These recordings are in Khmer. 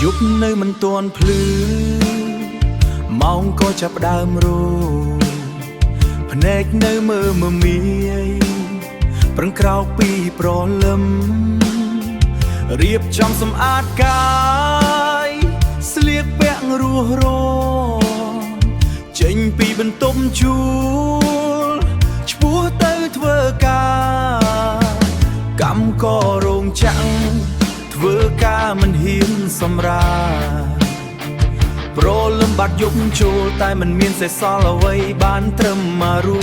យប់នៅមិនទាន់ភ្លឺម៉ោងក៏ចាប់ផ្ដើមរោភ្នែកនៅមើលមមាយប្រឹងក្រោកពីព្រលឹមរៀបចំសម្អាតកាយស្លៀកពាក់រស់រចេញពីបន្ទប់ជួលឆ្ពោះទៅធ្វើការកម្មកររោងចក្រធ្វើការមិនហ៊ានសម្រាប្រលឹមបាត់យប់ចូលតែមិនមានសេះសល់អ្វីបានត្រឹមមករួ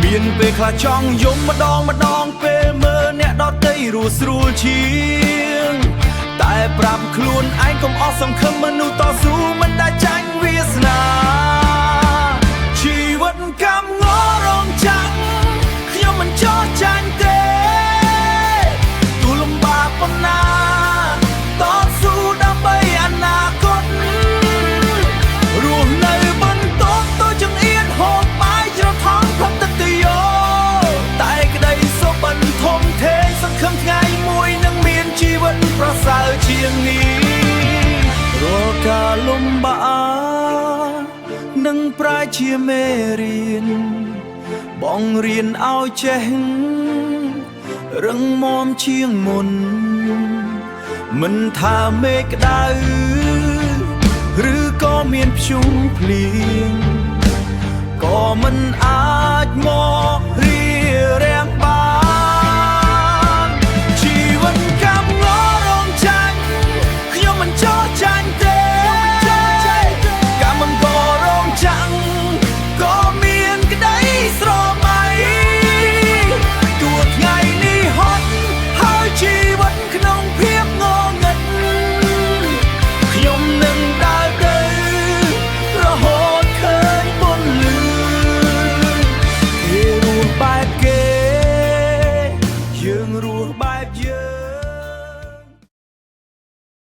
មានពេលខ្លះចង់យំម្ដងពេលមើលអ្នកដទៃរស់ស្រួលជាងតែប្រាប់ខ្លួនឯងកុំអស់សង្ឃឹមមនុស្សតស៊ូមិនដែលចាញ់វាសនាជីវិតកម្មងរងចាំខ្ញុំមិនចោះចាញ់ទេទូលំបាកប៉ុណ្ណាតស៊ូដើម្បីអនាគតរស់នៅបន្ទប់ទៅចង្អៀតហូបបាយច្រថងផឹកទឹកទៅយោតែក្តីសុបបន្ទមធេងសង្ឃឹមថ្ងៃមួយនឹងមានជីវិតប្រសើរជាងនេះរាល់ការលំបាកនឹងប្រែជាមេរៀនបងរៀនឲ្យចេះរឹងមាំជាងមុនមិនថាមេឃក្តៅឬក៏មានព្យុះភ្លៀងក៏មិនអាចមករារាំងបានជីវិតកម្មងរងចាញ់ខ្ញុំមិនចោះចាញ់ទេកម្មកររងចាំងក៏មានក្តីស្រមៃទោះថ្ងៃនេះហត់ហើយជីវិតក្នុងភាពងងឹតខ្ញុំនឹងដើរទៅរហូតឃើញបុណ្យលឺគេរស់បែបគេយើងរស់បែប